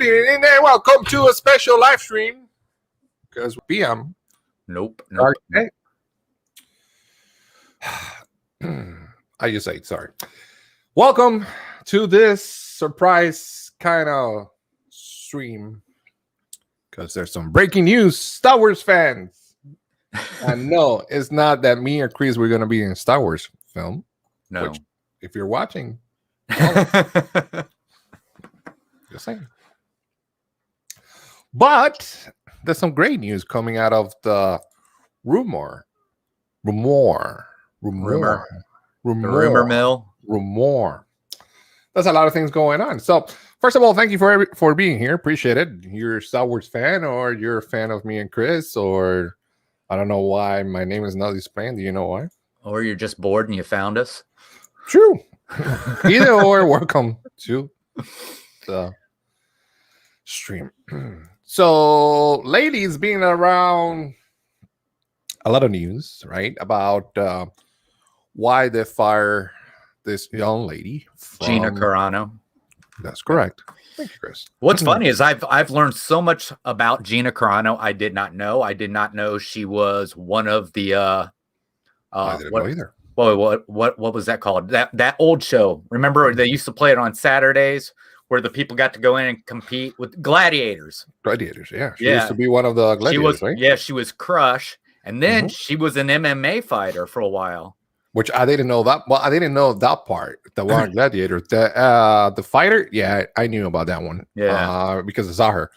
evening, and welcome to a special live stream. Because PM. Nope. Okay. I just say sorry. Welcome to this surprise kind of stream. Because there's some breaking news, Star Wars fans. And no, it's not that me or Chris we're going to be in a Star Wars film. No. Which, if you're watching, just saying. But there's some great news coming out of the rumor mill. There's a lot of things going on. So, first of all, thank you for being here. Appreciate it. You're a Star Wars fan, or you're a fan of me and Chris, or I don't know why my name is not displaying. Do you know why? Or you're just bored and you found us. True. Either or, welcome to the stream. So, ladies, being around a lot of news, right, about why they fire this young lady from Gina Carano. That's correct. Thank you, Chris. What's funny is I've learned so much about Gina Carano I did not know. I did not know she was one of the I didn't know either. What was that called? That old show. Remember they used to play it on Saturdays where the people got to go in and compete with gladiators. Gladiators, yeah. She used to be one of the gladiators, right? Yeah, she was Crush. And then she was an MMA fighter for a while. Which I didn't know that. Well, I didn't know that part. The one gladiator. The fighter, yeah, I knew about that one. Yeah. Because I saw her.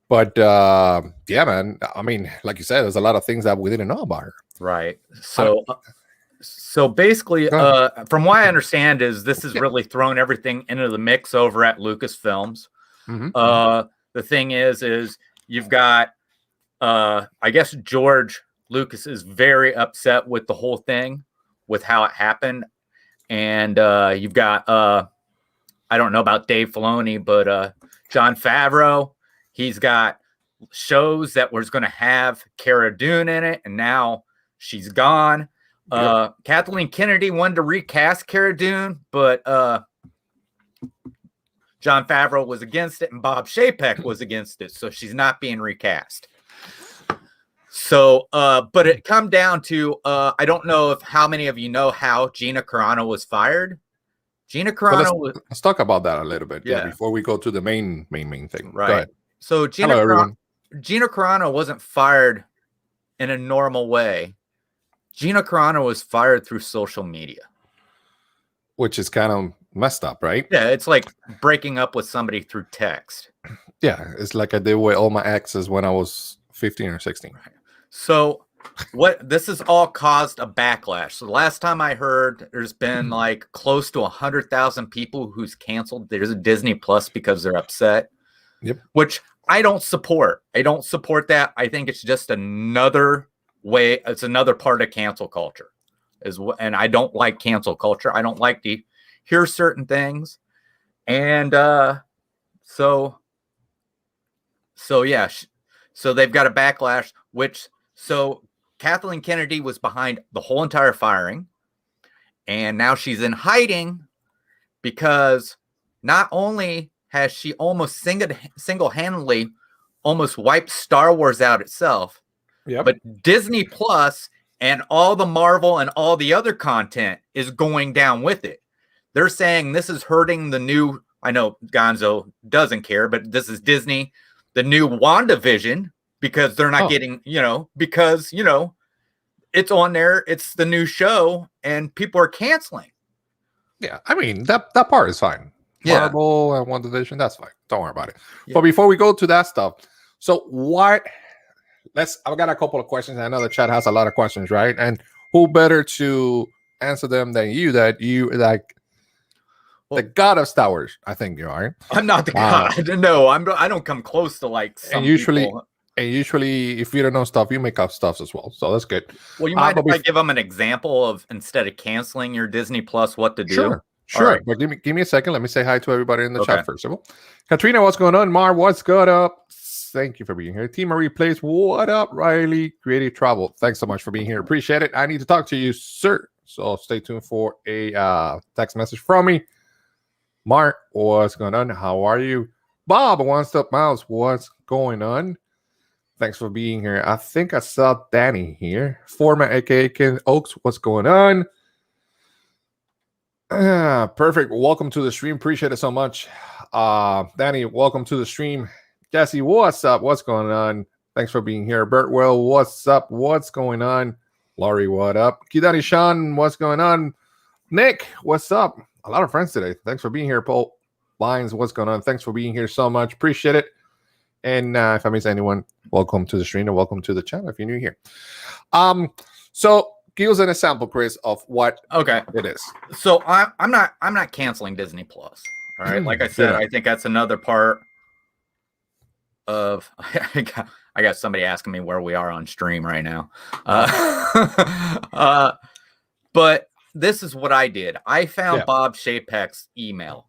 But yeah, man. I mean, like you said, there's a lot of things that we didn't know about her. Right. So basically, from what I understand, is this has really thrown everything into the mix over at Lucasfilms. The thing is you've got, I guess George Lucas is very upset with the whole thing, with how it happened, and you've got, I don't know about Dave Filoni, but Jon Favreau, he's got shows that was going to have Cara Dune in it, and now she's gone. Kathleen Kennedy wanted to recast Cara Dune, but Jon Favreau was against it, and Bob Chapek was against it, so she's not being recast. So, but it come down to, I don't know if how many of you know how Gina Carano was fired. Gina Carano let's talk about that a little bit, before we go to the main thing. Right. So Gina Carano wasn't fired in a normal way. Gina Carano was fired through social media, which is kind of messed up, right? Yeah, it's like breaking up with somebody through text. Yeah, it's like I did with all my exes when I was 15 or 16. Right. So this has all caused a backlash. So the last time I heard, there's been like close to 100,000 people who's canceled there's a Disney Plus because they're upset. Yep. Which I don't support. I don't support that. I think it's just another way. It's another part of cancel culture, and I don't like cancel culture. I don't like to hear certain things, and so yeah. So they've got a backlash, so Kathleen Kennedy was behind the whole entire firing, and now she's in hiding because not only has she almost single-handedly almost wiped Star Wars out itself, but Disney Plus and all the Marvel and all the other content is going down with it. They're saying this is hurting the new, I know Gonzo doesn't care, but this is Disney, the new WandaVision, because they're not getting, because, it's on there. It's the new show and people are canceling. Yeah. I mean, that part is fine. Yeah. Marvel and WandaVision, that's fine. Don't worry about it. Yeah. But before we go to that stuff, so I've got a couple of questions. I know the chat has a lot of questions, right? And who better to answer them than you, the god of Star Wars, I think you are. I'm not the god. No, I don't come close to like some people. And usually, if you don't know stuff, you make up stuff as well. So that's good. Well, you mind if I give them an example of, instead of canceling your Disney Plus, what to do? Sure. Right. But give me a second. Let me say hi to everybody in the chat first of all. Katrina, what's going on? Marr, what's good up? Thank you for being here. Team Marie Plays, what up? Riley, Creative Travel. Thanks so much for being here. Appreciate it. I need to talk to you, sir. So stay tuned for a text message from me. Mark, what's going on? How are you? Bob, One Stop Mouse, what's going on? Thanks for being here. I think I saw Danny here. Format, aka Ken Oaks, what's going on? Perfect. Welcome to the stream. Appreciate it so much. Danny, welcome to the stream. Jesse, what's up? What's going on? Thanks for being here. Bertwell, what's up? What's going on? Laurie, what up? Kidani Sean, what's going on? Nick, what's up? A lot of friends today. Thanks for being here. Paul Lines, what's going on? Thanks for being here so much. Appreciate it. And if I miss anyone, welcome to the stream and welcome to the channel if you're new here. So give us an example, Chris, of what it is. So I'm not canceling Disney Plus. All right. Like I said, I think that's another part of I got somebody asking me where we are on stream right now. But this is what I did. I found Bob Chapek's email.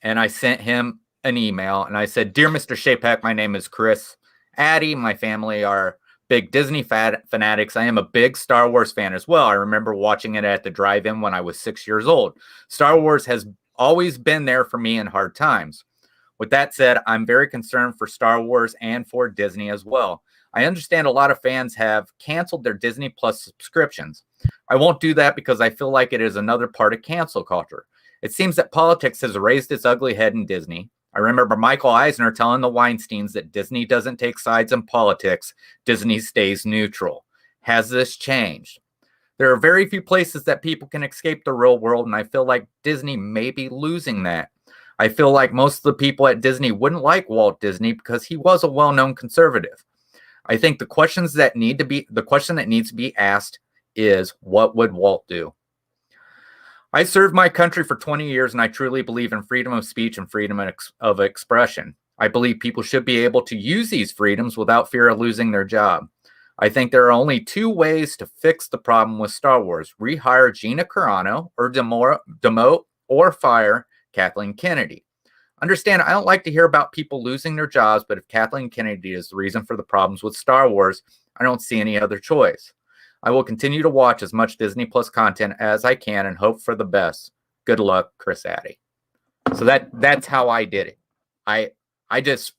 And I sent him an email and I said, "Dear Mr. Chapek, my name is Chris Addy. My family are big Disney fanatics. I am a big Star Wars fan as well. I remember watching it at the drive-in when I was 6 years old. Star Wars has always been there for me in hard times. With that said, I'm very concerned for Star Wars and for Disney as well. I understand a lot of fans have canceled their Disney Plus subscriptions. I won't do that because I feel like it is another part of cancel culture. It seems that politics has raised its ugly head in Disney. I remember Michael Eisner telling the Weinsteins that Disney doesn't take sides in politics. Disney stays neutral. Has this changed? There are very few places that people can escape the real world, and I feel like Disney may be losing that. I feel like most of the people at Disney wouldn't like Walt Disney because he was a well-known conservative. I think the question that needs to be asked is, what would Walt do? I served my country for 20 years, and I truly believe in freedom of speech and freedom of expression. I believe people should be able to use these freedoms without fear of losing their job. I think there are only two ways to fix the problem with Star Wars: rehire Gina Carano, or demote or fire Kathleen Kennedy. Understand, I don't like to hear about people losing their jobs, but if Kathleen Kennedy is the reason for the problems with Star Wars, I don't see any other choice. I will continue to watch as much Disney Plus content as I can and hope for the best. Good luck, Chris Addy. So that's how I did it. I just,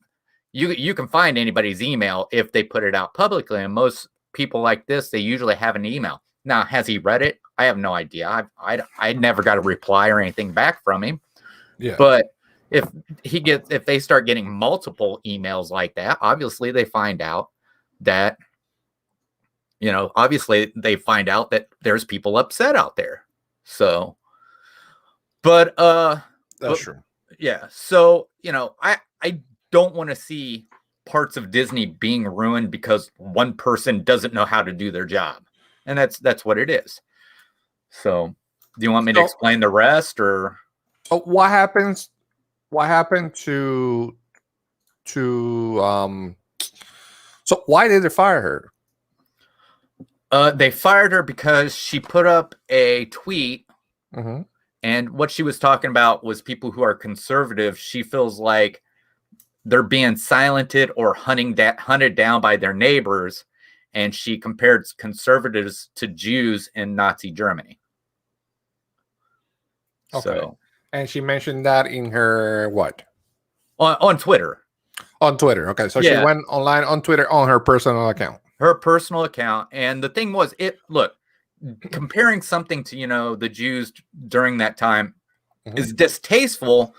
you can find anybody's email if they put it out publicly, and most people like this, they usually have an email. Now, has he read it? I have no idea. I never got a reply or anything back from him. Yeah. But if they start getting multiple emails like that, obviously they find out that, there's people upset out there. So, but that's true. Yeah. So, I don't want to see parts of Disney being ruined because one person doesn't know how to do their job. And that's what it is. So, do you want me to explain the rest, or what happened to so why did they fire her? They fired her because she put up a tweet, and what she was talking about was people who are conservative. She feels like they're being silenced or hunted down by their neighbors, and she compared conservatives to Jews in Nazi Germany. Okay. So, and she mentioned that in her what? On Twitter. On Twitter. Okay. So she went online on Twitter on her personal account. Her personal account. And the thing was, comparing something to, the Jews during that time is distasteful,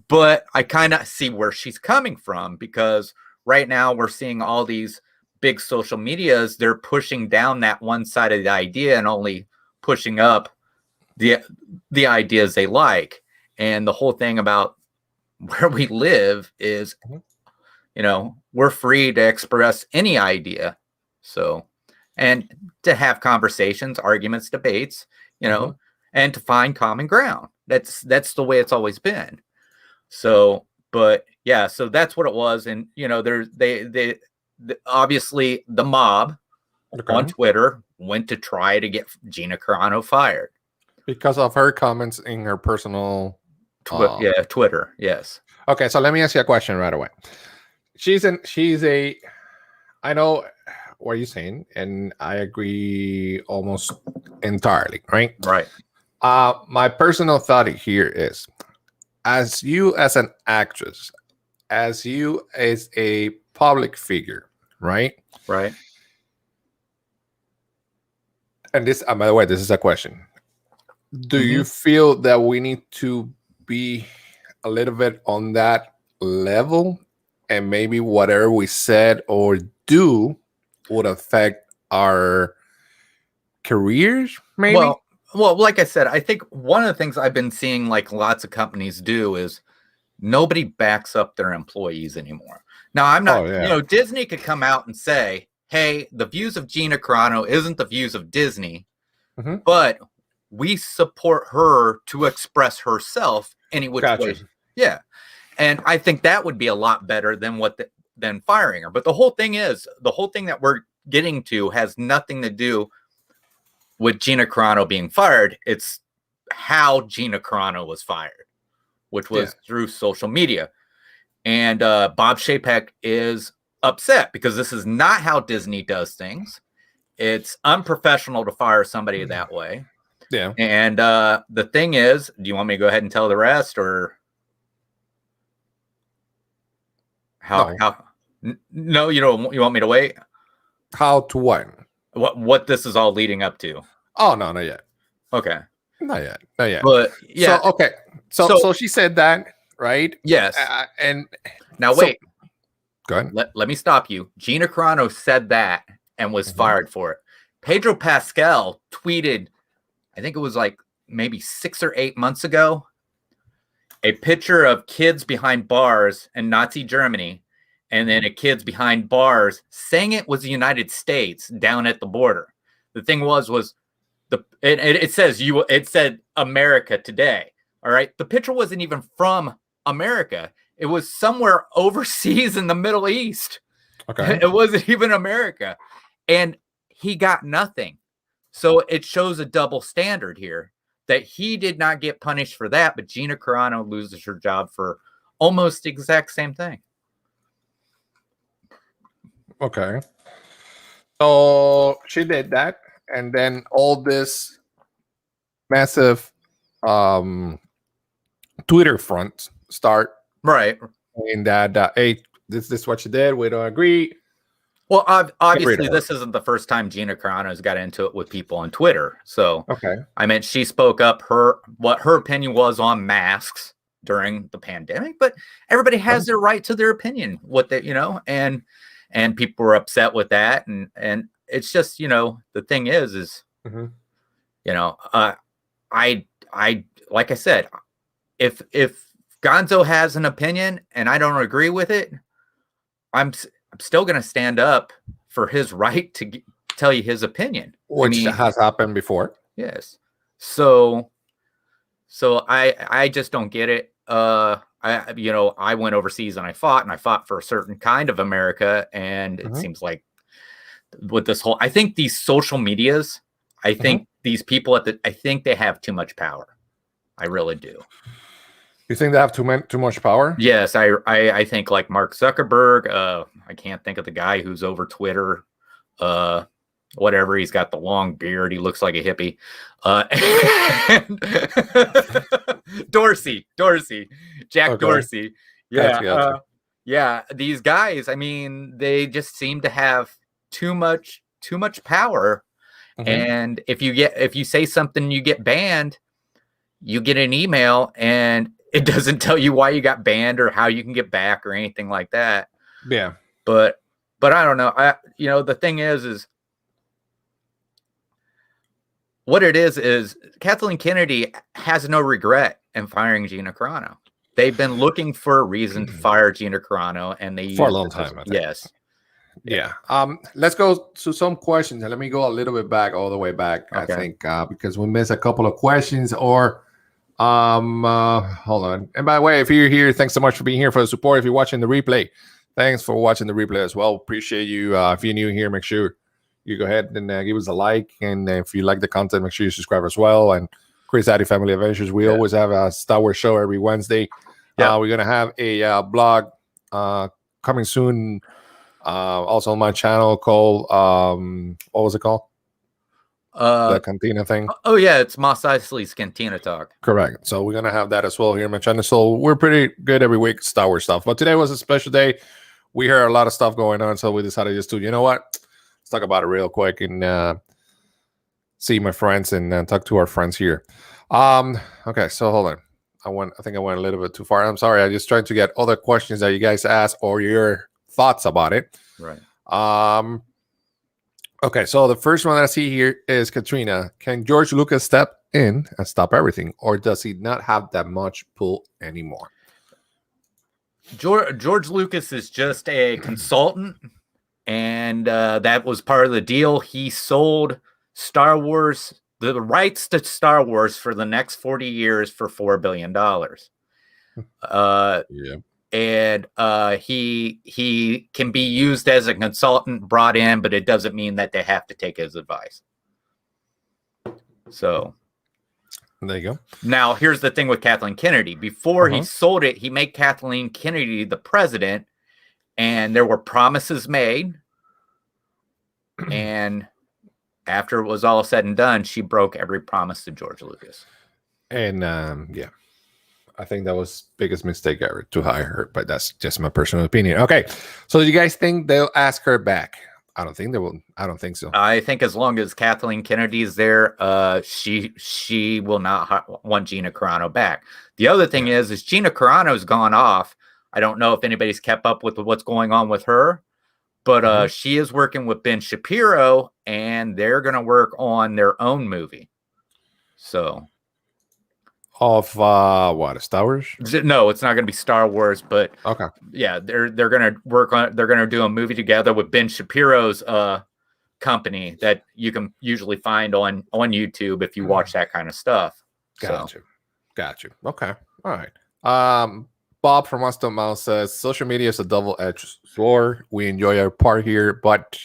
but I kind of see where she's coming from, because right now we're seeing all these big social medias, they're pushing down that one side of the idea and only pushing up the ideas they like. And the whole thing about where we live is, we're free to express any idea. So, and to have conversations, arguments, debates, and to find common ground. That's the way it's always been. So, but yeah, so that's what it was. And, obviously the mob on Twitter went to try to get Gina Carano fired. Because of her comments in her personal Twitter. Yes. Okay, so let me ask you a question right away. I know what you're saying, and I agree almost entirely, right? Right. My personal thought here is, as you as an actress, as you as a public figure, right? Right. And this, by the way, this is a question. Do Mhm. you feel that we need to be a little bit on that level, and maybe whatever we said or do would affect our careers? Maybe. Well, like I said, I think one of the things I've been seeing like lots of companies do is nobody backs up their employees anymore. Now, I'm not, Oh, yeah. you know, Disney could come out and say, hey, the views of Gina Carano isn't the views of Disney, Mhm. but we support her to express herself any which Gotcha. way. Yeah. And I think that would be a lot better than than firing her. But the whole thing that we're getting to has nothing to do with Gina Carano being fired. It's how Gina Carano was fired, which was through social media. And Bob Chapek is upset because this is not how Disney does things. It's unprofessional to fire somebody that way. Yeah. And the thing is, do you want me to go ahead and tell the rest, or how? No. How? No, you don't. You want me to wait? How to what? What this is all leading up to? Oh, no, not yet. Okay. Not yet. Not yet. But yeah. So, okay. So she said that, right? Yes. And now wait. Go ahead. Let me stop you. Gina Carano said that and was fired for it. Pedro Pascal tweeted, I think it was like maybe 6 or 8 months ago, a picture of kids behind bars in Nazi Germany, and then a kids behind bars saying it was the United States down at the border. The thing was it said America today. All right. The picture wasn't even from America. It was somewhere overseas in the Middle East. Okay. It wasn't even America. And he got nothing. So it shows a double standard here that he did not get punished for that, but Gina Carano loses her job for almost the exact same thing. Okay. So she did that, and then all this massive Twitter front start Right. saying that hey, this is what you did. We don't agree. Well, obviously, this isn't the first time Gina Carano's got into it with people on Twitter. So, okay. I mean, she spoke up what her opinion was on masks during the pandemic, but everybody has their right to their opinion. What they, and people were upset with that, and it's just, the thing is, I like I said, if Gonzo has an opinion and I don't agree with it, I'm still going to stand up for his right to tell you his opinion, which has happened before. Yes. So I just don't get it. I went overseas and I fought for a certain kind of America. And it seems like with this whole, I think these social medias, I think these people I think they have too much power. I really do. You think they have too much power? Yes, I think like Mark Zuckerberg. I can't think of the guy who's over Twitter. Whatever, he's got the long beard. He looks like a hippie. Dorsey, Jack Dorsey. Yeah, yeah. These guys. I mean, they just seem to have too much power. And if you say something, you get banned. You get an email and it doesn't tell you why you got banned or how you can get back or anything like that. Yeah. But I don't know. The thing is what it is Kathleen Kennedy has no regret in firing Gina Carano. They've been looking for a reason to fire Gina Carano, and they for a long time. Yes. Yeah. Let's go to some questions, and let me go a little bit back, all the way back. Okay. I think because we missed a couple of questions, or hold on. And by the way, if you're here, thanks so much for being here, for the support. If you're watching the replay, thanks for watching the replay as well. Appreciate you. If you're new here, make sure you go ahead and give us a like, and if you like the content, make sure you subscribe as well. And Chris Addy Family Adventures, we always have a Star Wars show every Wednesday. We're gonna have a blog coming soon, also on my channel called what was it called? The Cantina thing. Oh yeah, it's Mos Eisley's Cantina Talk. Correct. So we're gonna have that as well here on my channel. So we're pretty good every week, Star Wars stuff. But today was a special day. We heard a lot of stuff going on, so we decided just to, you know what? Let's talk about it real quick and see my friends and talk to our friends here. Okay, so hold on. I think I went a little bit too far. I'm sorry. I'm just trying to get other questions that you guys asked or your thoughts about it. Right. Okay, so the first one I see here is Katrina. Can George Lucas step in and stop everything, or does he not have that much pull anymore? George Lucas is just a consultant, and that was part of the deal. He sold Star Wars, the rights to Star Wars for the next 40 years for $4 billion. Yeah. And he can be used as a consultant, brought in, but it doesn't mean that they have to take his advice. So there you go. now here's the thing with Kathleen Kennedy. Before he sold it, he made Kathleen Kennedy the president, and there were promises made. And after it was all said and done, she broke every promise to George Lucas. And yeah, I think that was biggest mistake ever to hire her, but that's just my personal opinion. Okay, so do you guys think they'll ask her back? I don't think they will. I don't think so. I think as long as Kathleen Kennedy is there, she will not want Gina Carano back. The other thing is Gina Carano's gone off. I don't know if anybody's kept up with what's going on with her, but she is working with Ben Shapiro, and they're going to work on their own movie. So. Of what, Star Wars? No, it's not going to be Star Wars, but okay, yeah, they're going to work on. They're going to do a movie together with Ben Shapiro's company that you can usually find on YouTube if you watch that kind of stuff. Got you. Okay, all right. Bob from Mustang Mouse says social media is a double-edged sword. We enjoy our part here, but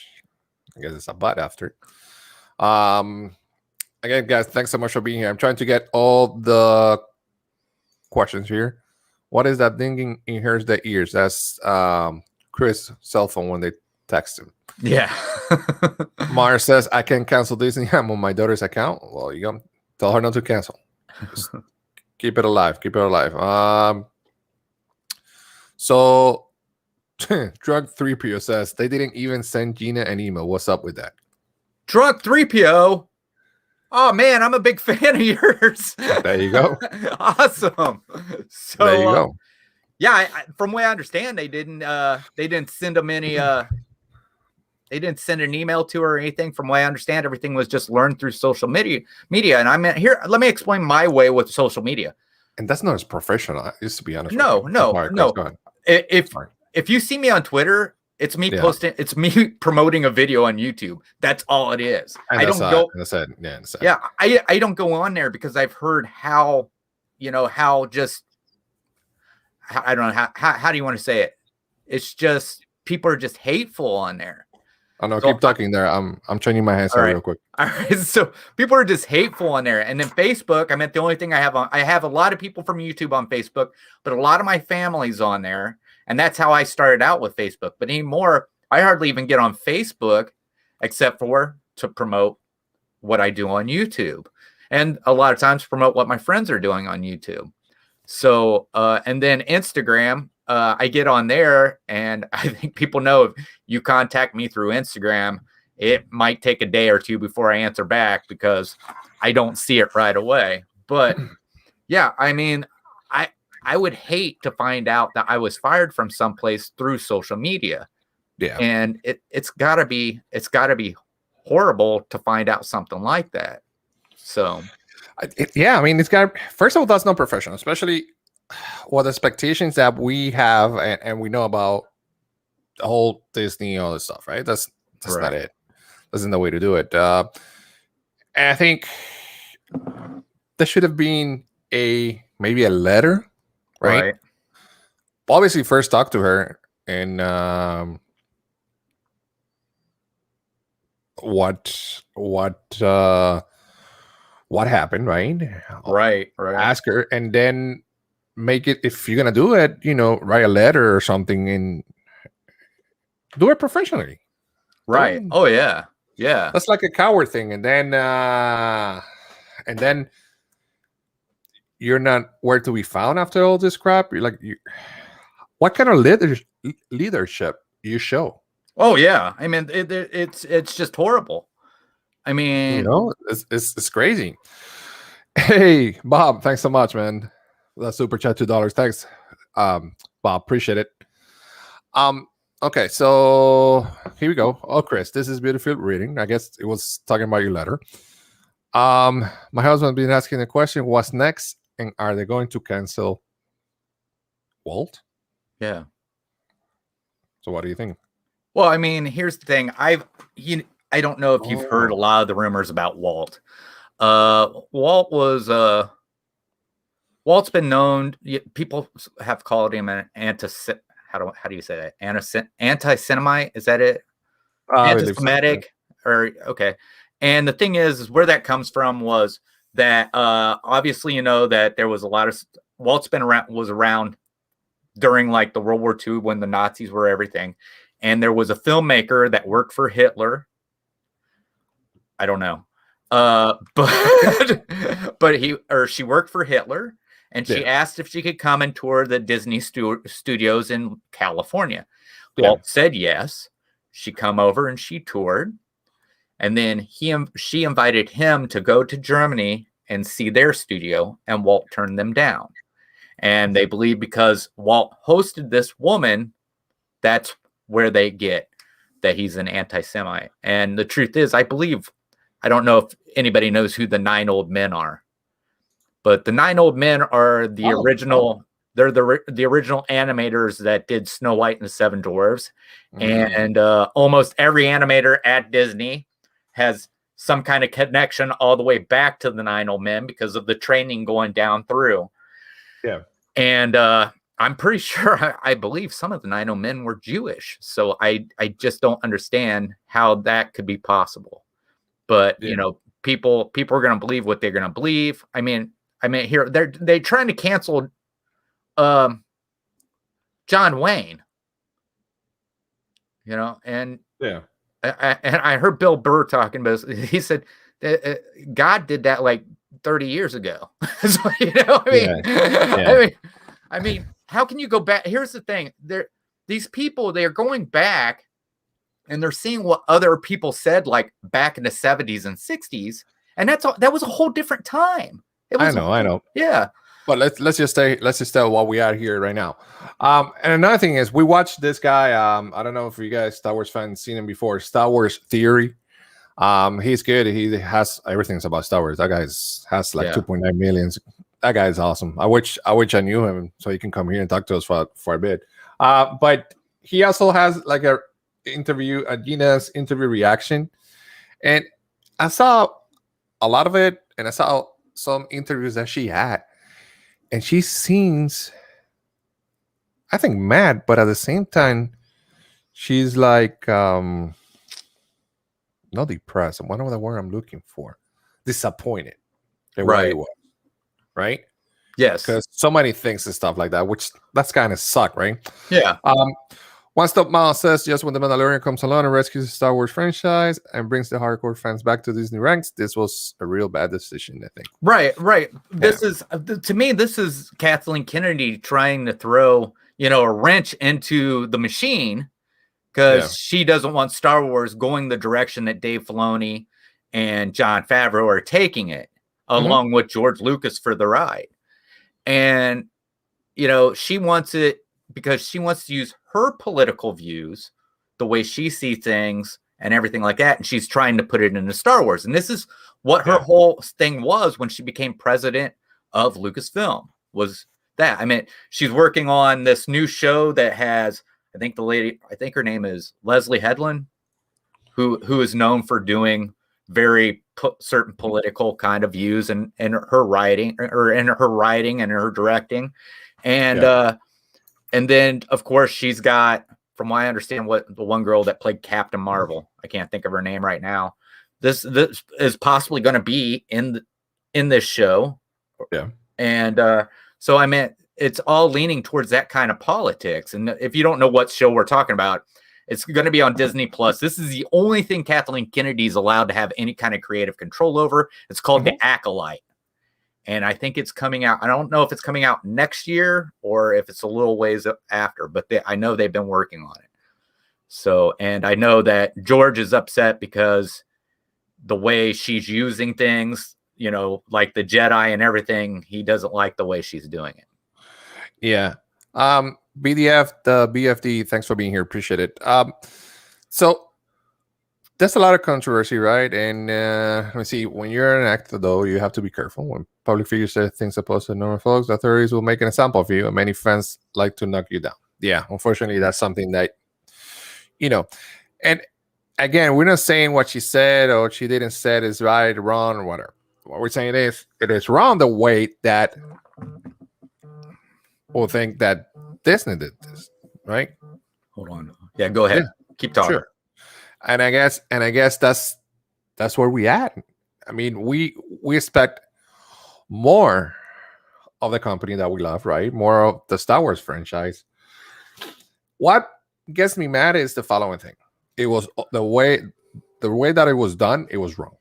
I guess it's a but after. Again, guys, thanks so much for being here. I'm trying to get all the questions here. What is that dinging in here's the ears? That's Chris' cell phone when they text him. Yeah. Marr says, I can cancel Disney. I'm on my daughter's account. Well, you go. Tell her not to cancel. Just keep it alive. Keep it alive. So Drug 3PO says they didn't even send Gina an email. What's up with that? Drug 3PO? Oh man, I'm a big fan of yours. There you go. Awesome. So there you go. Yeah, from what I understand, they didn't send them any. They didn't send an email to her or anything. From what I understand, everything was just learned through social media. And I mean, here, let me explain my way with social media. And that's not as professional. Just to be honest. No. If you see me on Twitter, it's me posting. It's me promoting a video on YouTube. That's all it is. And I don't go. Yeah. I don't go on there because I've heard how do you want to say it? It's just people are just hateful on there. Oh no, keep talking there. I'm changing my hands real quick. All right. So people are just hateful on there. And then Facebook, I meant the only thing I have a lot of people from YouTube on Facebook, but a lot of my family's on there. And that's how I started out with Facebook. But anymore, I hardly even get on Facebook except for to promote what I do on YouTube. And a lot of times promote what my friends are doing on YouTube. So, and then Instagram, I get on there, and I think people know if you contact me through Instagram, it might take a day or two before I answer back because I don't see it right away. But yeah, I mean, I would hate to find out that I was fired from someplace through social media. Yeah. And it's gotta be horrible to find out something like that. So I mean, it's got, first of all, that's not professional, especially what expectations that we have and we know about the whole Disney, all this stuff, right? That's right. Not it. That's not the way to do it. And I think there should have been maybe a letter, right? Obviously, first talk to her and what happened, right? Right. Ask her, and then make it, if you're gonna do it, write a letter or something and do it professionally. Right. Oh yeah. Yeah. That's like a coward thing. And then you're not where to be found after all this crap. You're like, what kind of leadership you show? Oh yeah. I mean, it's just horrible. I You mean, know, it's crazy. Hey, Bob, thanks so much, man. That super chat $2. Thanks, Bob. Appreciate it. Okay, so here we go. Oh, Chris, this is beautiful reading. I guess it was talking about your letter. My husband been asking the question, what's next, and are they going to cancel Walt? yeah. So what do you think? Well, I mean, here's the thing. I don't know if you've heard a lot of the rumors about Walt. Walt's been known. People have called him an how do you say that? Anti-Semite? Is that it? Anti-Semitic? Or okay. And the thing is where that comes from was that obviously that there was a lot of Walt's was around during like the World War II when the Nazis were everything. And there was a filmmaker that worked for Hitler. I don't know. But she worked for Hitler, and she asked if she could come and tour the Disney studios in California. Walt said yes. She come over and she toured, and then she invited him to go to Germany and see their studio, and Walt turned them down. And they believe because Walt hosted this woman, that's where they get that he's an anti-Semite. And the truth is, I don't know if anybody knows who the 9 Old Men are, but the 9 Old Men are the original. They're the original animators that did Snow White and the Seven Dwarfs. And almost every animator at Disney has some kind of connection all the way back to the 9 Old Men because of the training going down through. Yeah. And I'm pretty sure, I believe some of the 9 Old Men were Jewish. So I just don't understand how that could be possible. But, people are going to believe what they're going to believe. I mean, here, they're trying to cancel John Wayne, and I heard Bill Burr talking about this. He said that God did that like 30 years ago. So, I mean, how can you go back? Here's the thing. These people, they're going back and they're seeing what other people said, like back in the 70s and 60s. And that was a whole different time. I know. Yeah. But let's just stay while we are here right now. And another thing is we watched this guy. I don't know if you guys Star Wars fans seen him before. Star Wars Theory. He's good. He has everything's about Star Wars. That guy has like 2.9 million. That guy is awesome. I wish I knew him so he can come here and talk to us for a bit. But he also has like a Gina's interview reaction, and I saw a lot of it, and I saw some interviews that she had, and she seems, I think, mad, but at the same time, she's like not depressed. What are the word I'm looking for? Disappointed. Right. Right. Yes. Because so many things and stuff like that, which that's kind of suck, right? Yeah. One Stop Miles says, just when the Mandalorian comes along and rescues the Star Wars franchise and brings the hardcore fans back to Disney ranks, this was a real bad decision, I think. Right. This is, to me, this is Kathleen Kennedy trying to throw, a wrench into the machine because she doesn't want Star Wars going the direction that Dave Filoni and Jon Favreau are taking it, along with George Lucas for the ride. And, she wants it because she wants to use her political views, the way she sees things and everything like that. And she's trying to put it into Star Wars. And this is what her whole thing was when she became president of Lucasfilm, was that. I mean, she's working on this new show that has, I think her name is Leslie Headland, who is known for doing very certain political kind of views in her writing and her directing. And then, of course, she's got, from what I understand, what the one girl that played Captain Marvel, I can't think of her name right now. This is possibly going to be in this show. Yeah. And so, I mean, it's all leaning towards that kind of politics. And if you don't know what show we're talking about, It's going to be on Disney Plus. This is the only thing Kathleen Kennedy is allowed to have any kind of creative control over. It's called The Acolyte. And I think it's coming out. I don't know if it's coming out next year or if it's a little ways after, but I know they've been working on it. So, and I know that George is upset because the way she's using things, you know, like the Jedi and everything, he doesn't like the way she's doing it. Yeah. BDF, the BFD, thanks for being here. Appreciate it. So there's a lot of controversy, right? And let me see. When you're an actor, though, you have to be careful. When public figures say things opposed to normal folks, authorities will make an example of you, and many fans like to knock you down. Yeah, unfortunately, that's something that, you know, and again, we're not saying what she said or what she didn't say is right, wrong, or whatever. What we're saying is it is wrong the way that we'll think that Disney did this, right? Hold on. Yeah, go ahead. Yeah, keep talking. Sure. And I guess that's where we at. I mean, we expect more of the company that we love, right? More of the Star Wars franchise. What gets me mad is the following thing. It was the way that it was done, it was wrong.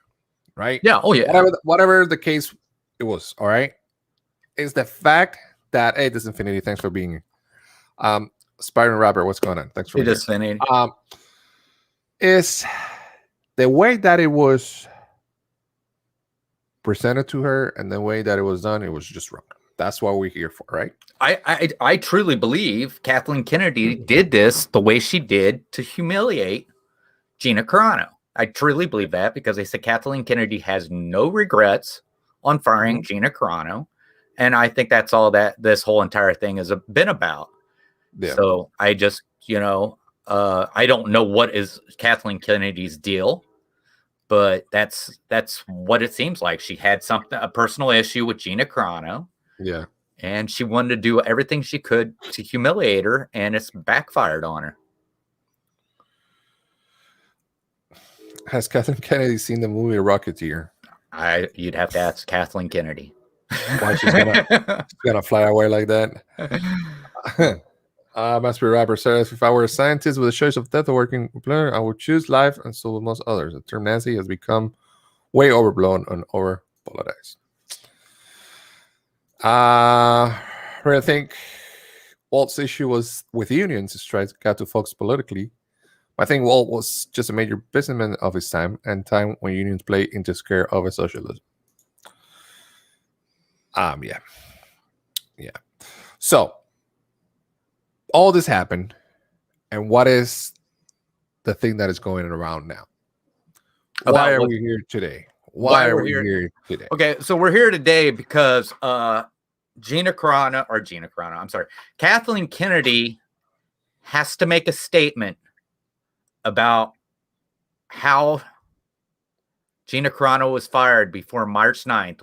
Right? Yeah. Oh yeah. Whatever the case it was, all right. Is the fact that this Infinity, thanks for being here. Spider Rapper, what's going on? Thanks for being here. Is the way that it was presented to her and the way that it was done, it was just wrong. That's what we're here for, right? I truly believe Kathleen Kennedy did this the way she did to humiliate Gina Carano. I truly believe that because they said Kathleen Kennedy has no regrets on firing Gina Carano. And I think that's all that this whole entire thing has been about. Yeah. So I just, you know, I don't know what is Kathleen Kennedy's deal, but that's what it seems like. She had a personal issue with Gina Carano. Yeah. And she wanted to do everything she could to humiliate her, and it's backfired on her. Has Kathleen Kennedy seen the movie Rocketeer? You'd have to ask Kathleen Kennedy. Why she's gonna fly away like that? Master Rapper says, if I were a scientist with a choice of death or working player, I would choose life, and so would most others. The term Nazi has become way overblown and over polarized. I think Walt's issue was with unions to try to get to folks politically. I think Walt was just a major businessman of his time and time when unions play into scare of a socialism. Yeah. So all this happened, and what is the thing that is going around now? Why are we here today? Why are we here today? Okay, so we're here today because Kathleen Kennedy has to make a statement about how Gina Carano was fired before March 9th,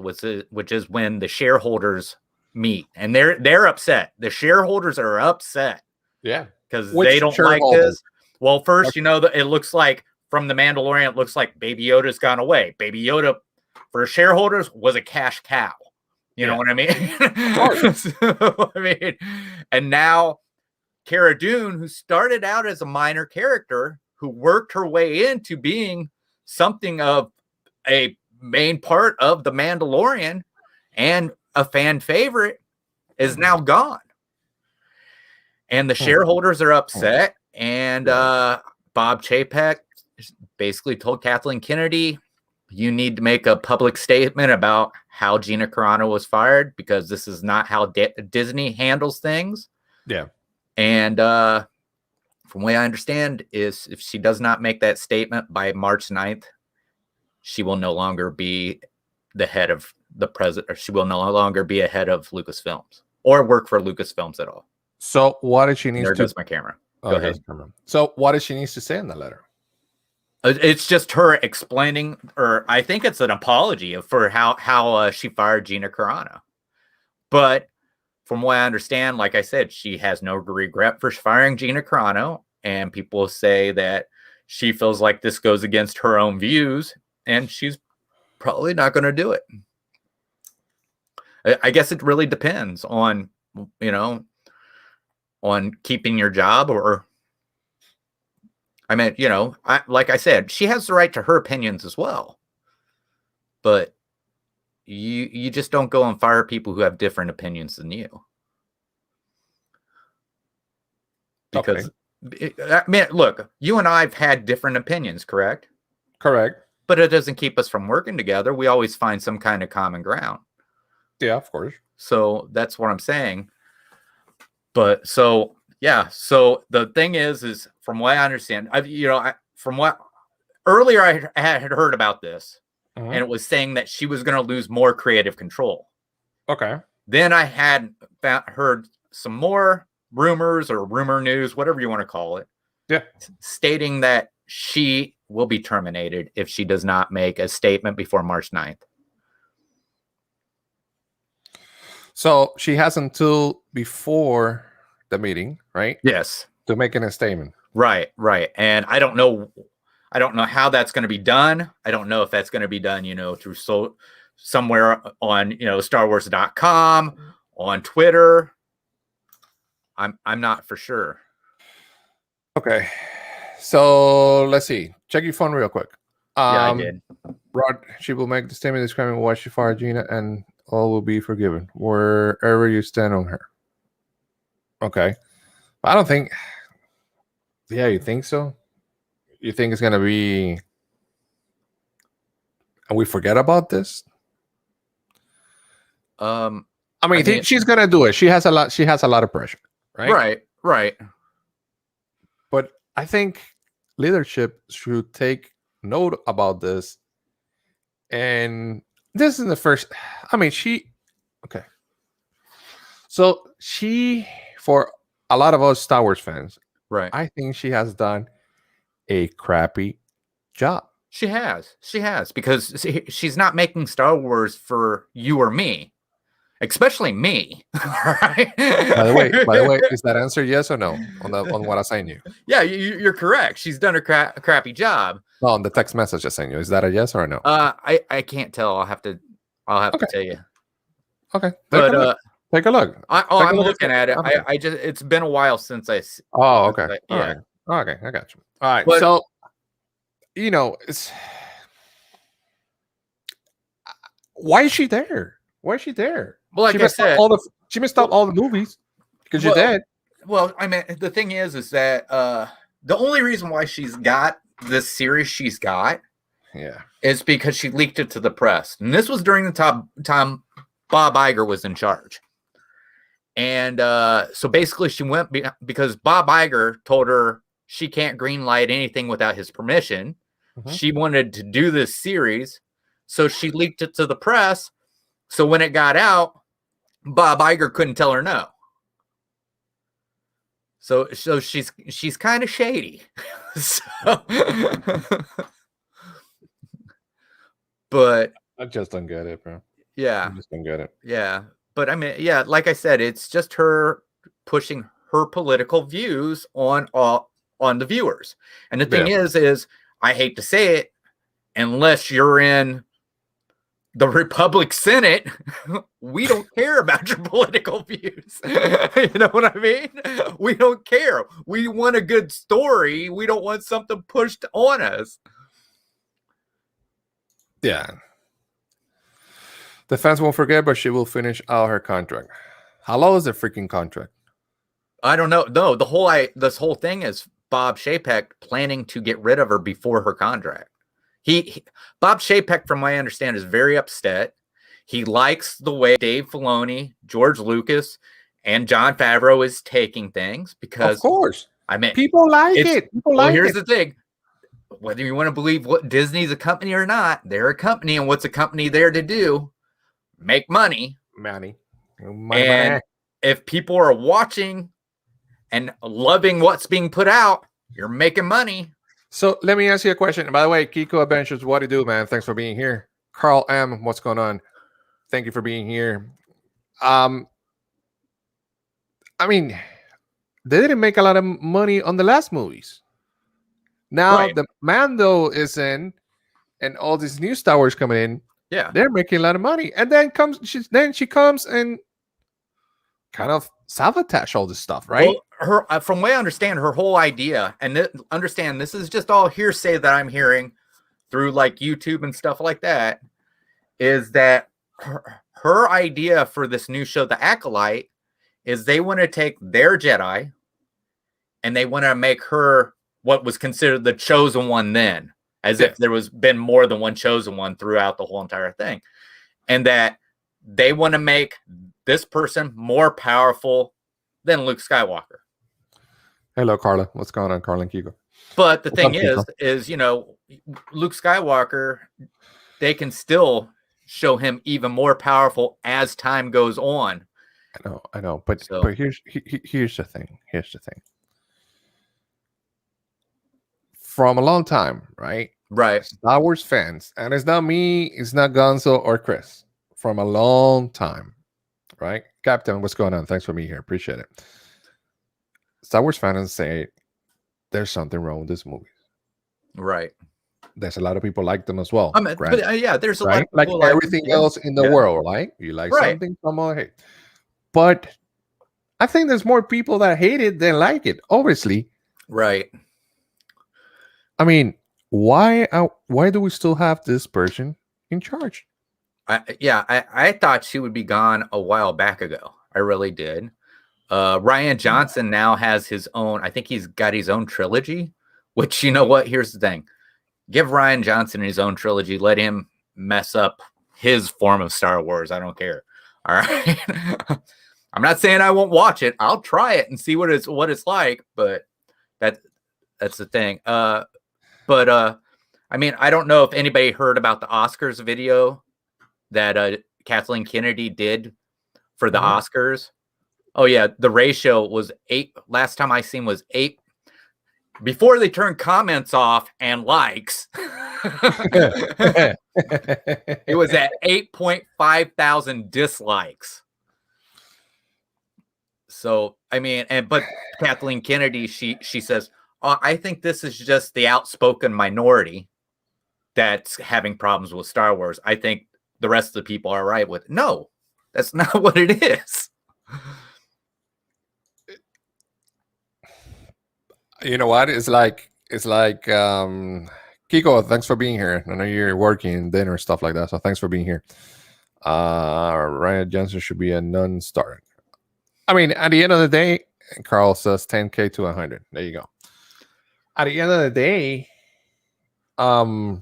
which is when the shareholders meet. And they're upset. The shareholders are upset. Yeah. Because they don't like this. Well, first, you know, it looks like from The Mandalorian, it looks like Baby Yoda's gone away. Baby Yoda, for shareholders, was a cash cow. You know what I mean? So, I mean, and now Cara Dune, who started out as a minor character, who worked her way into being something of a main part of The Mandalorian and a fan favorite, is now gone. And the shareholders are upset. And Bob Chapek basically told Kathleen Kennedy, you need to make a public statement about how Gina Carano was fired, because this is not how Disney handles things. Yeah. And from what I understand is if she does not make that statement by March 9th, she will no longer be the head of the president, or she will no longer be a head of Lucasfilms or work for Lucasfilms at all. So what did she need to... There goes my camera. Go ahead. So what does she need to say in the letter? It's just her explaining, or I think it's an apology for how she fired Gina Carano. But from what I understand, like I said, she has no regret for firing Gina Carano, and people say that she feels like this goes against her own views, and she's probably not going to do it. I guess it really depends on, you know, on keeping your job or I mean, you know, like I said, she has the right to her opinions as well. But you just don't go and fire people who have different opinions than you. Because, I mean, look, you and I have had different opinions, correct? Correct. But it doesn't keep us from working together. We always find some kind of common ground. Yeah, of course. So that's what I'm saying. But so, yeah. So the thing is from what I understand, from what earlier I had heard about this, and it was saying that she was going to lose more creative control. Okay. Then I had heard some more rumors or rumor news, whatever you want to call it. Yeah. Stating that she will be terminated if she does not make a statement before March 9th. So she has until before the meeting, right? Yes. To make a statement. Right. And I don't know how that's going to be done. I don't know if that's going to be done, through somewhere on, StarWars.com, on Twitter. I'm not for sure. Okay. So let's see. Check your phone real quick. Yeah, I did. Rod, she will make the statement describing why she fired Gina, and all will be forgiven wherever you stand on her. Okay. I don't think. Yeah, you think so? You think it's gonna be, and we forget about this? I mean, she's gonna do it. She has a lot of pressure, right? Right. But I think leadership should take note about this. And this is the first. I mean, okay. So for a lot of us Star Wars fans, right? I think she has done a crappy job. She has because she's not making Star Wars for you or me, especially me. Right? By the way, is that answer yes or no on what I sent you? Yeah, you're correct. She's done a crappy job. No, on the text message I sent you, is that a yes or a no? I can't tell. I'll have to tell you. Okay, take a look. I'm looking at it. Okay. I just it's been a while since I. Oh, okay. Yeah. All right. Okay, I got you. All right. But, so, it's why is she there? Why is she there? Well, like I said, she missed out all the movies because you're dead. Well, I mean, the thing is that the only reason why she's got this series she's got, is because she leaked it to the press, and this was during the time Bob Iger was in charge, and so basically she went because Bob Iger told her she can't greenlight anything without his permission. Mm-hmm. She wanted to do this series, so she leaked it to the press. So when it got out, Bob Iger couldn't tell her no. So she's kind of shady. But I just don't get it, bro. Yeah. I just don't get it. Yeah. But I mean, yeah, like I said, it's just her pushing her political views on the viewers. And the thing is I hate to say it, unless you're in the Republic Senate, we don't care about your political views. You know what I mean? We don't care. We want a good story. We don't want something pushed on us. Yeah. The fans won't forget, but she will finish out her contract. How long is the freaking contract? I don't know. No, this whole thing is Bob Chapek planning to get rid of her before her contract. Bob Chapek, from what I understand, is very upset. He likes the way Dave Filoni, George Lucas, and Jon Favreau is taking things because, of course, I mean, people like it. Here's the thing: whether you want to believe what Disney's a company or not, they're a company, and what's a company there to do? Make money. Money. And if people are watching and loving what's being put out, you're making money. So let me ask you a question. By the way, Kiko Adventures, what do you do, man? Thanks for being here. Carl M, what's going on? Thank you for being here. I mean, they didn't make a lot of money on the last movies. Now the Mando is in, and all these new Star Wars coming in. Yeah, they're making a lot of money, and then she comes and kind of sabotage all this stuff, right? Well, her, from what I understand, her whole idea, and understand this is just all hearsay that I'm hearing through like YouTube and stuff like that, is that her idea for this new show, The Acolyte, is they want to take their Jedi and they want to make her what was considered the chosen one then, as if there was been more than one chosen one throughout the whole entire thing. And that they want to make this person more powerful than Luke Skywalker. Hello, Carla. What's going on, Carla and Kiko? But the thing is, you know, Luke Skywalker, they can still show him even more powerful as time goes on. I know. But here's the thing. Here's the thing. From a long time, right? Right. Star Wars fans, and it's not me, it's not Gonzo or Chris. From a long time, right? Captain, what's going on? Thanks for being here. Appreciate it. Star Wars fans say there's something wrong with this movie. Right. There's a lot of people like them as well. I mean, but, yeah, there's a lot of like everything else in the world, right? You like something, someone hate. But I think there's more people that hate it than like it, obviously. Right. I mean, why do we still have this person in charge? I thought she would be gone a while back ago. I really did. Rian Johnson now has his own, I think he's got his own trilogy, which, you know what? Here's the thing. Give Rian Johnson his own trilogy. Let him mess up his form of Star Wars. I don't care. All right. I'm not saying I won't watch it. I'll try it and see what it's like, but that's the thing. But I mean, I don't know if anybody heard about the Oscars video that Kathleen Kennedy did for the Oscars. Oh yeah, the ratio was 8. Last time I seen was 8. Before they turned comments off and likes, it was at 8.5 thousand dislikes. So I mean, but Kathleen Kennedy, she says, I think this is just the outspoken minority that's having problems with Star Wars. I think the rest of the people are right with it. No, that's not what it is. You know what? It's like Kiko, thanks for being here. I know you're working dinner and stuff like that, so thanks for being here. Rian Johnson should be a non-starter. I mean, at the end of the day, Carl says 10K to 100. There you go. At the end of the day, Rian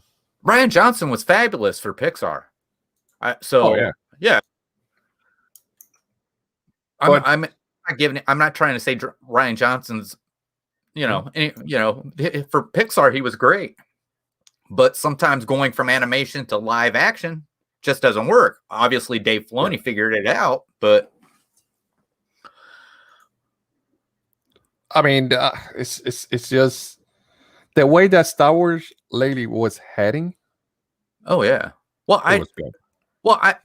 Johnson was fabulous for Pixar. Yeah. I'm not giving it. I'm not trying to say Rian Johnson's. For Pixar he was great, but sometimes going from animation to live action just doesn't work. Obviously, Dave Filoni figured it out, but I mean, it's just the way that Star Wars lately was heading. Oh yeah. Well,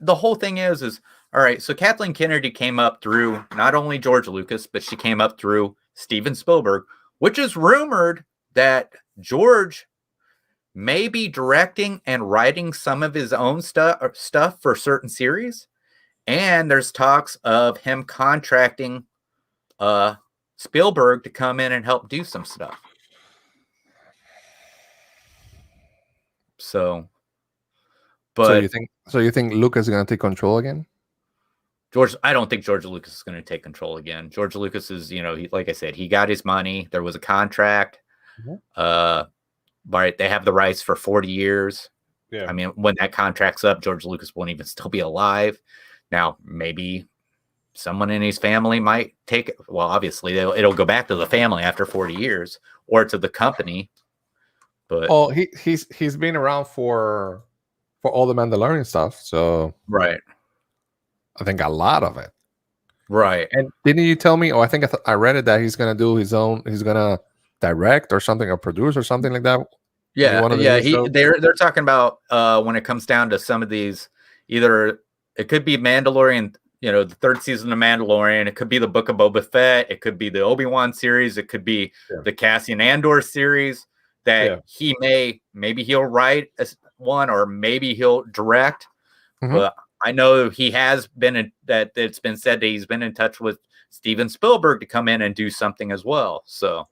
the whole thing is all right. So Kathleen Kennedy came up through not only George Lucas, but she came up through Steven Spielberg, which is rumored that George may be directing and writing some of his own stuff for certain series. And there's talks of him contracting Spielberg to come in and help do some stuff. So you think Lucas is going to take control again? I don't think George Lucas is going to take control again. George Lucas is, like I said, he got his money. There was a contract. Right. They have the rights for 40 years. Yeah. I mean, when that contract's up, George Lucas won't even still be alive. Now, maybe someone in his family might take it. Well, obviously it'll go back to the family after 40 years or to the company. But he's been around for all the Mandalorian stuff. So right. I think a lot of it. Right. And didn't you tell me? I think I read it that he's going to do his own. He's going to direct or something, or produce or something like that. Yeah. They're talking about when it comes down to some of these, either it could be Mandalorian, the 3rd season of Mandalorian. It could be the Book of Boba Fett. It could be the Obi-Wan series. It could be the Cassian Andor series that maybe he'll write one, or maybe he'll direct. But I know he has been that it's been said that he's been in touch with Steven Spielberg to come in and do something as well. So,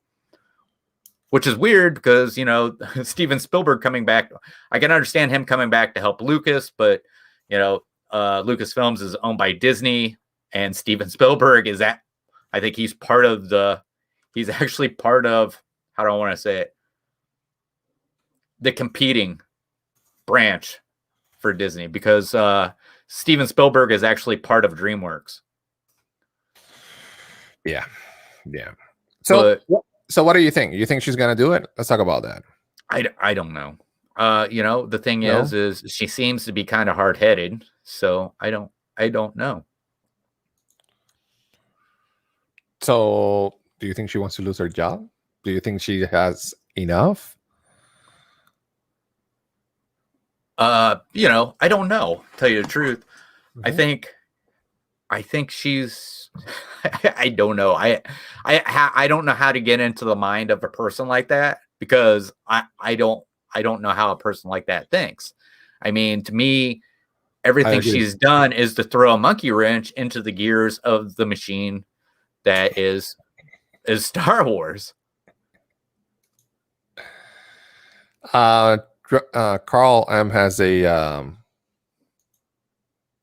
which is weird because, you know, Steven Spielberg coming back, I can understand him coming back to help Lucas, but, you know, Lucasfilms is owned by Disney, and Steven Spielberg is I think he's actually part of, how do I want to say it? The competing branch for Disney, because Steven Spielberg is actually part of DreamWorks. Yeah. So, but, what do you think? You think she's gonna do it? Let's talk about that. I don't know. You know, the thing is she seems to be kind of hard-headed, so I don't know. So, do you think she wants to lose her job? Do you think she has enough? You know, I don't know. Tell you the truth, Mm-hmm. I think she's. I don't know. I don't know how to get into the mind of a person like that, because I don't know how a person like that thinks. I mean, to me, everything she's done is to throw a monkey wrench into the gears of the machine that is Star Wars. Carl M has it's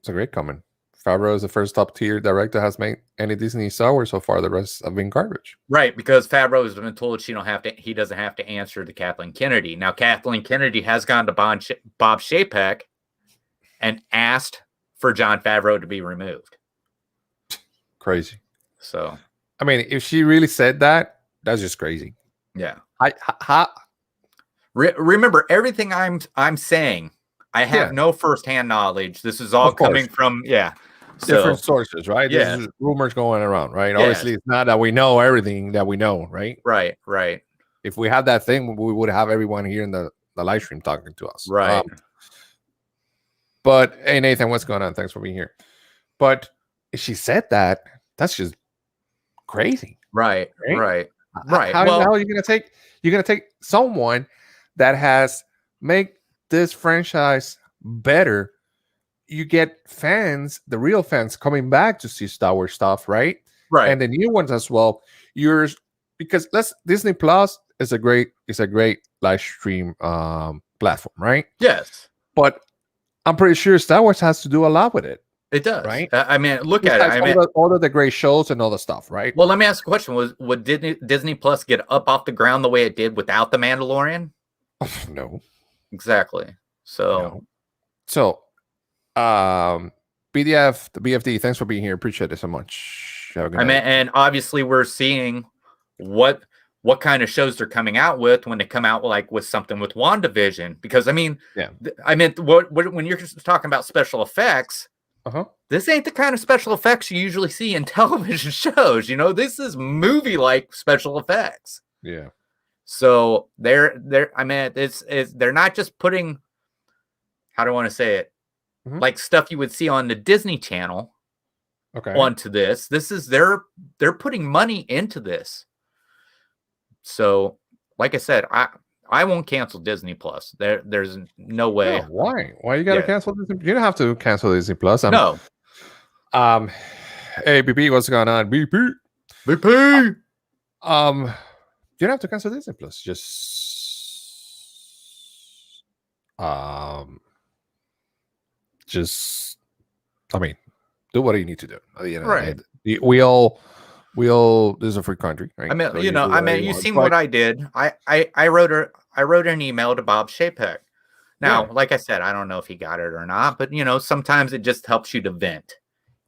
a great comment. Favreau is the first top tier director has made any Disney Star Wars so far. The rest have been garbage. Right, because Favreau has been told he doesn't have to answer to Kathleen Kennedy. Now, Kathleen Kennedy has gone to Bob Chapek and asked for Jon Favreau to be removed. Crazy. So, I mean, if she really said that, that's just crazy. Yeah. Remember, everything I'm saying, I have no firsthand knowledge. This is all coming from different sources, right? Yeah. There's rumors going around, right? Yes. Obviously, it's not that we know everything that we know, right? Right. If we had that thing, we would have everyone here in the live stream talking to us. Right. But hey, Nathan, what's going on? Thanks for being here. But if she said that, that's just crazy. Right. How are you gonna take? You're gonna take someone that has made this franchise better. You get fans, the real fans, coming back to see Star Wars stuff, right? Right. And the new ones as well. Because Disney Plus is a great live stream platform, right? Yes. But I'm pretty sure Star Wars has to do a lot with it. It does, right? I mean, look at it. I mean, all of the great shows and all the stuff, right? Well, let me ask a question: would Disney Plus get up off the ground the way it did without the Mandalorian? No. Exactly. So, the BFD, thanks for being here. Appreciate it so much. I mean, and obviously we're seeing what kind of shows they're coming out with when they come out with something with WandaVision, because I mean, when you're just talking about special effects, this ain't the kind of special effects you usually see in television shows. You know, this is movie-like special effects. Yeah. So they're I mean, they're not just putting, how do I want to say it, like stuff you would see on the Disney Channel onto this. This is they're putting money into this. So, like I said, I won't cancel Disney Plus. There's no way. No, why? Why you gotta cancel Disney? You don't have to cancel Disney Plus. No. Hey BP, what's going on? BP. You don't have to cancel Disney Plus. Just I mean, do what you need to do. You know, right. We all this is a free country, right? I mean, so you've seen what I did. I wrote an email to Bob Chapek. Now, like I said, I don't know if he got it or not, but sometimes it just helps you to vent.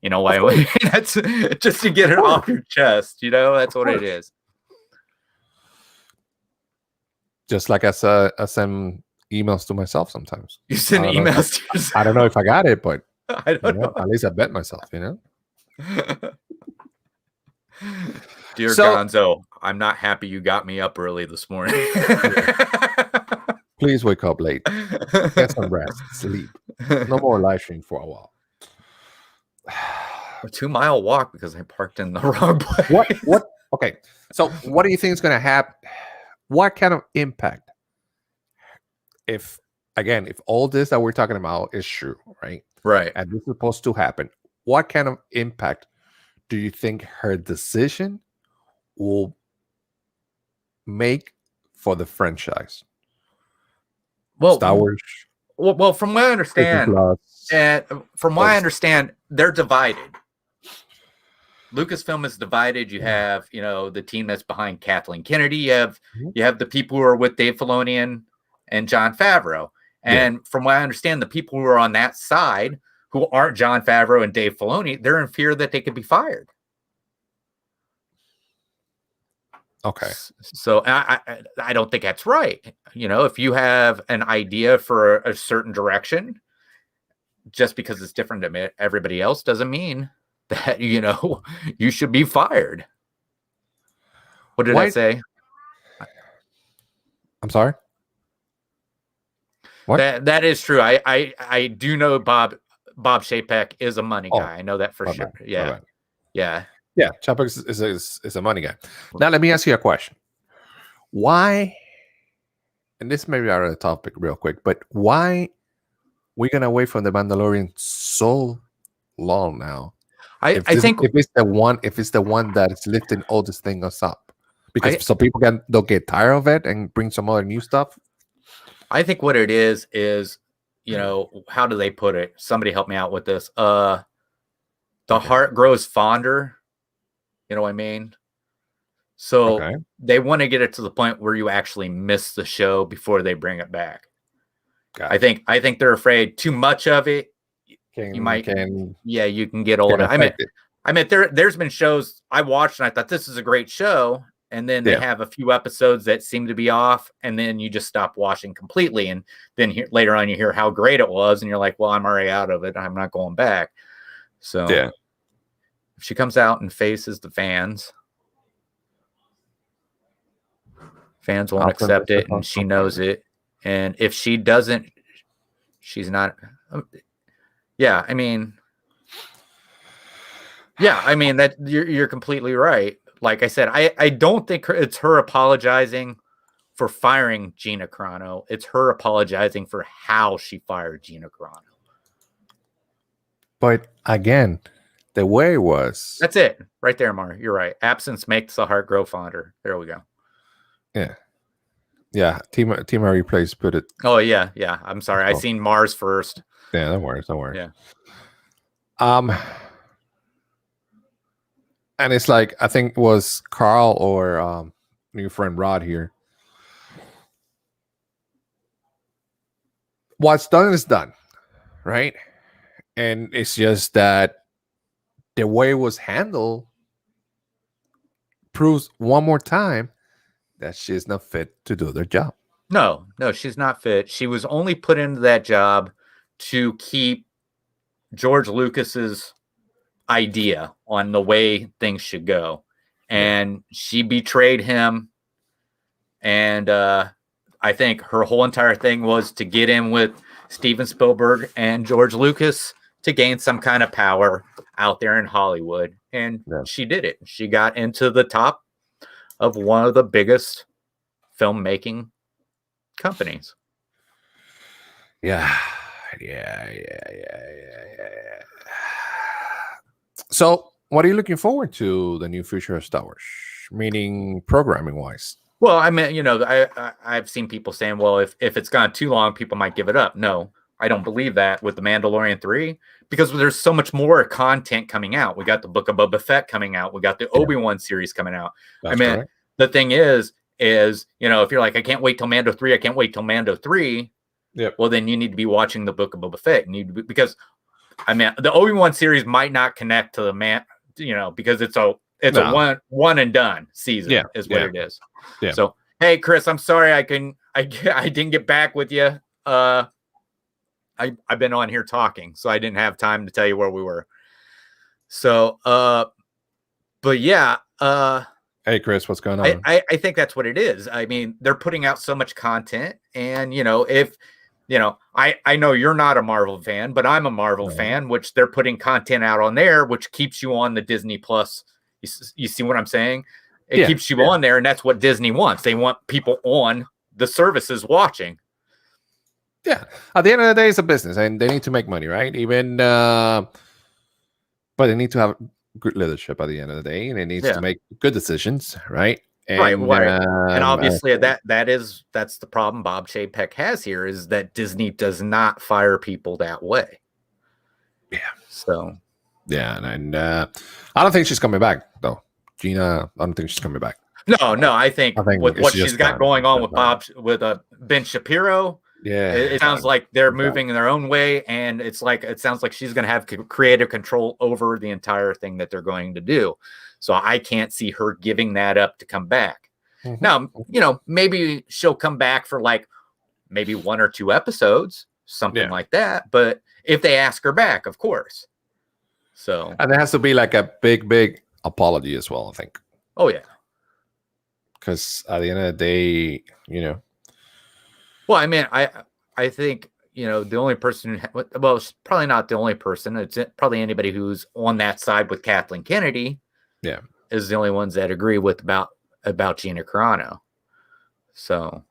That's just to get it off your chest. That's what it is. Just like I send emails to myself sometimes. You send emails to yourself. I don't know if I got it, but I don't know. At least I bet myself, Dear Gonzo, I'm not happy you got me up early this morning. Please wake up late. Get some rest. Sleep. No more live stream for a while. A 2-mile walk because I parked in the wrong place. What? Okay. So what do you think is going to happen? What kind of impact? If all this that we're talking about is true, right? Right. And this is supposed to happen, what kind of impact do you think her decision will make for the franchise? Star Well, Wars, well, from what I Disney understand, Plus, and from what I Fox. understand, they're divided. Lucasfilm is divided. You have, the team that's behind Kathleen Kennedy. You have the people who are with Dave Filoni and Jon Favreau. And from what I understand, the people who are on that side, who aren't Jon Favreau and Dave Filoni, they're in fear that they could be fired. Okay. So I don't think that's right. If you have an idea for a certain direction, just because it's different than everybody else doesn't mean that, you should be fired. What did I say? I'm sorry? What? That is true. I do know Bob Chapek is a money guy. I know that for sure. Yeah. Yeah. Yeah. Chapek is a money guy. Now, let me ask you a question. Why, and this may be out of the topic real quick, but why we're going to wait for the Mandalorian so long now? I think if it's the one that is lifting all this thing us up, because so people don't get tired of it and bring some other new stuff. I think what it is, how do they put it? Somebody help me out with this. The heart grows fonder. You know what I mean? So they want to get it to the point where you actually miss the show before they bring it back. I think they're afraid too much of it. You can get old. I mean, there's been shows I watched and I thought this is a great show, and then they have a few episodes that seem to be off, and then you just stop watching completely, and then later on you hear how great it was, and you're like, well, I'm already out of it. I'm not going back. So if she comes out and faces the fans won't accept it, and she knows it. And if she doesn't, she's not. Yeah, I mean, that you're completely right. Like I said, I don't think it's her apologizing for firing Gina Carano. It's her apologizing for how she fired Gina Carano. But again, the way it was. That's it. Right there, Marr. You're right. Absence makes the heart grow fonder. There we go. Yeah. Yeah. Team Replays put it. Oh, yeah. Yeah. I'm sorry. I seen Mars first. Yeah, don't worry. Yeah. And it's like, I think it was Carl or new friend Rod here. What's done is done, right? And it's just that the way it was handled proves one more time that she's not fit to do their job. No, she's not fit. She was only put into that job to keep George Lucas's idea on the way things should go. And she betrayed him. And I think her whole entire thing was to get in with Steven Spielberg and George Lucas to gain some kind of power out there in Hollywood. And she did it. She got into the top of one of the biggest filmmaking companies. Yeah. So, what are you looking forward to the new future of Star Wars, meaning programming wise? Well, I mean, I've seen people saying, well, if it's gone too long, people might give it up. No, I don't believe that with The Mandalorian 3, because there's so much more content coming out. We got the Book of Boba Fett coming out. We got the Obi-Wan series coming out. That's correct. The thing is, if you're like, I can't wait till Mando 3, I can't wait till Mando 3. Yep. Well, then you need to be watching the Book of Boba Fett. Because the Obi-Wan series might not connect to the because it's a one and done season is what it is. Yeah. So, hey, Chris, I'm sorry I didn't get back with you. I've been on here talking, so I didn't have time to tell you where we were. So, but yeah. Hey, Chris, what's going on? I think that's what it is. I mean, they're putting out so much content, and if I know you're not a Marvel fan, but I'm a Marvel fan, which they're putting content out on there, which keeps you on the Disney Plus. You see what I'm saying? It keeps you on there, and that's what Disney wants. They want people on the services watching. Yeah. At the end of the day, it's a business, and they need to make money, right? But they need to have good leadership at the end of the day, and it needs to make good decisions, right? Right. And obviously that's the problem Bob Chapek has here, is that Disney does not fire people that way. Yeah. So. Yeah, and I don't think she's coming back though. Gina, I don't think she's coming back. No, I think with what she's got going on with Ben Shapiro, it sounds like they're moving in their own way, and it sounds like she's going to have creative control over the entire thing that they're going to do. So I can't see her giving that up to come back. Now, maybe she'll come back for like maybe 1 or 2 episodes, something like that. But if they ask her back, of course. So, and there has to be like a big apology as well, I think. Oh yeah. Because at the end of the day, Well, I mean, I think, the only person, well, it's probably not the only person. It's probably anybody who's on that side with Kathleen Kennedy. Yeah. Is the only ones that agree with about Gina Carano. So,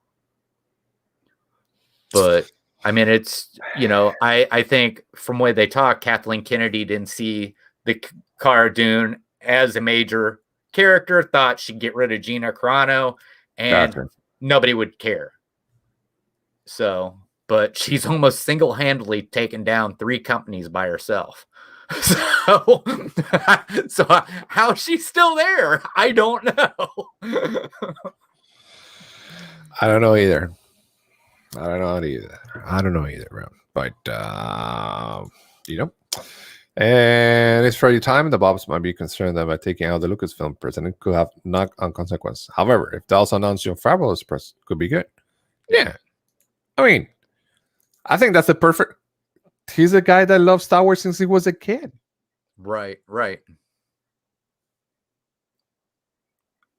but I mean, it's, I think from the way they talk, Kathleen Kennedy didn't see the Cara Dune as a major character, thought she'd get rid of Gina Carano and nobody would care. So, but she's almost single-handedly taken down 3 companies by herself. So how she's still there, I don't know. I don't know either. I don't know either, bro. But and it's Friday time, and the Bobs might be concerned that by taking out the Lucasfilm president could have knock-on consequences. However, if they also announce Jon Favreau as president, could be good. Yeah, I mean, I think that's the perfect. He's a guy that loves Star Wars since he was a kid. Right.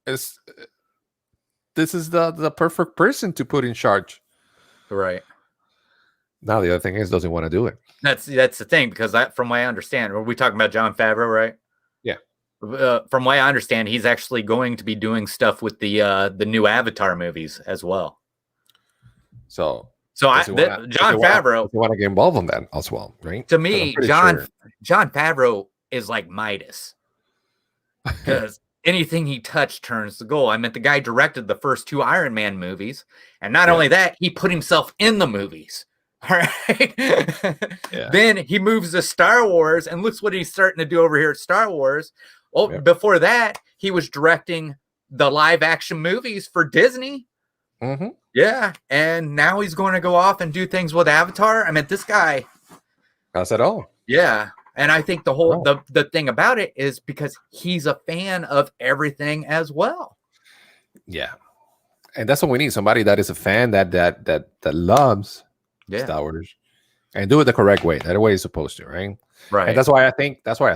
This is the perfect person to put in charge. Right. Now the other thing is, doesn't want to do it. That's the thing, because from what I understand, are we talking about Jon Favreau, right? Yeah. From what I understand, he's actually going to be doing stuff with the new Avatar movies as well. So Jon Favreau, you want to get involved in that as well, right? To me, Jon Favreau is like Midas, because anything he touched turns to gold. I mean, the guy directed the first 2 Iron Man movies, and not only that, he put himself in the movies. All right. Then he moves to Star Wars, and looks what he's starting to do over here at Star Wars. Well, before that, he was directing the live action movies for Disney. Mm-hmm. Yeah, and now he's going to go off and do things with Avatar. I mean, this guy. That's it all. Yeah, and I think the whole the thing about it is because he's a fan of everything as well. Yeah, and that's what we need: somebody that is a fan that loves Star Wars and do it the correct way, that way he's supposed to, right? Right. And that's why I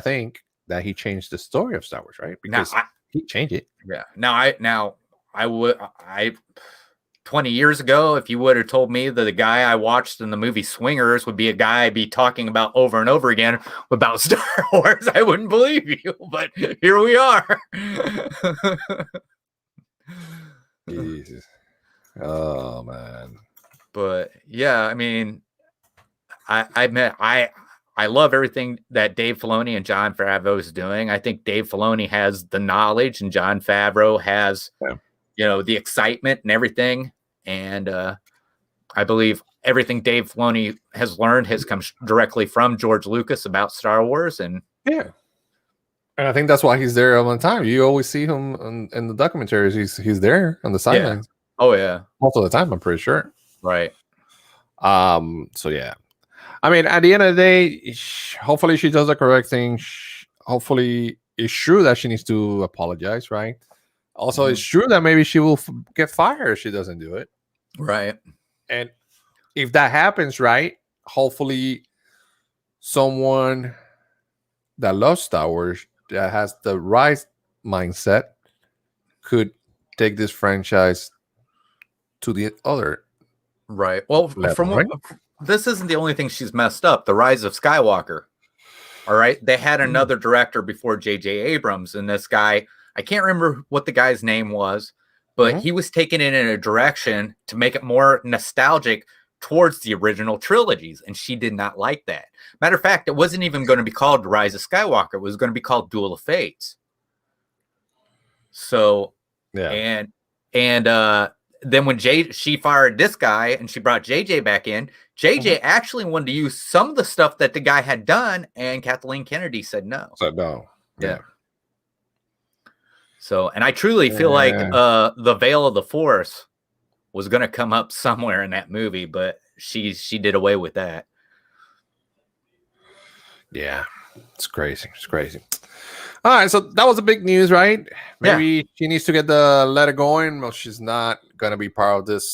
think that he changed the story of Star Wars, right? Because he changed it. Yeah. Now I would 20 years ago, if you would have told me that the guy I watched in the movie Swingers would be a guy I'd be talking about over and over again about Star Wars, I wouldn't believe you. But here we are. Jesus. Oh man. But yeah, I mean, I love everything that Dave Filoni and Jon Favreau is doing. I think Dave Filoni has the knowledge, and Jon Favreau has, the excitement and everything. And I believe everything Dave Filoni has learned has come directly from George Lucas about Star Wars. And and I think that's why he's there all the time. You always see him in the documentaries. He's there on the sidelines. Oh yeah, most of the time, I'm pretty sure. Right. So yeah, I mean, at the end of the day, hopefully she does the correct thing. Hopefully it's true that she needs to apologize, right? Also, it's true that maybe she will get fired if she doesn't do it. Right. And if that happens, right, hopefully someone that loves Star Wars, that has the right mindset, could take this franchise to the other. Right. Well, this isn't the only thing she's messed up. The Rise of Skywalker. All right. They had another director before J.J. Abrams, and this guy, I can't remember what the guy's name was, but he was taking it in a direction to make it more nostalgic, towards the original trilogies, and she did not like that. Matter of fact, it wasn't even going to be called Rise of Skywalker. It was going to be called Duel of Fates. So, Yeah. And then when she fired this guy and she brought JJ back in, JJ actually wanted to use some of the stuff that the guy had done, and Kathleen Kennedy said no. Said no. Yeah. So, and I truly feel like the Veil of the Force was going to come up somewhere in that movie, but she did away with that. Yeah, it's crazy. It's crazy. All right, so that was the big news, right? Maybe she needs to get the letter going. Well, she's not going to be part of this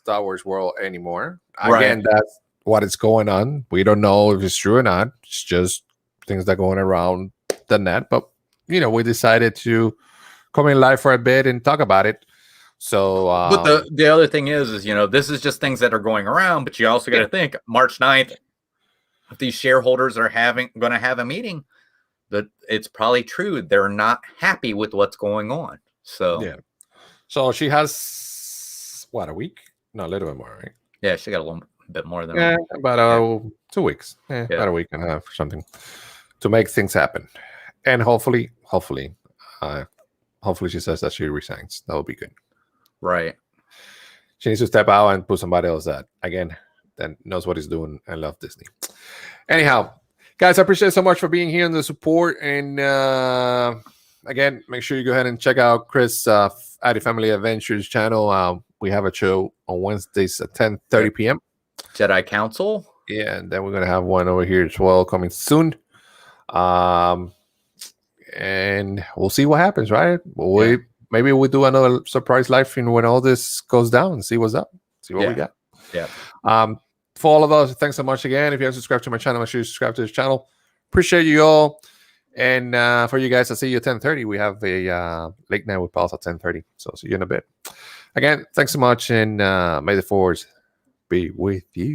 Star Wars world anymore. Again, that's what is going on. We don't know if it's true or not. It's just things that are going around the net. But, you know, we decided to come in live for a bit and talk about it. So, but the other thing is, you know, this is just things that are going around, but you also got to think March 9th, if these shareholders are going to have a meeting, that it's probably true. They're not happy with what's going on. So, yeah. So she has, what, a week? No, a little bit more, right? Yeah, she got a little bit more than about 2 weeks. About a week and a half or something to make things happen. And hopefully she says that she resigns. That would be good. Right. She needs to step out and put somebody else that, again, that knows what he's doing and love Disney. Anyhow, guys, I appreciate so much for being here and the support. And again, make sure you go ahead and check out Chris Addy Family Adventures channel. We have a show on Wednesdays at 10:30 p.m. Jedi Council. Yeah, and then we're gonna have one over here as well coming soon. And we'll see what happens, right? Maybe we'll do another surprise live stream when all this goes down and see what's up. See what we got. Yeah. For all of us, thanks so much again. If you haven't subscribed to my channel, make sure you subscribe to this channel. Appreciate you all. And for you guys, I'll see you at 10:30. We have a late night with Pulse at 10:30. So see you in a bit. Again, thanks so much. And may the force be with you.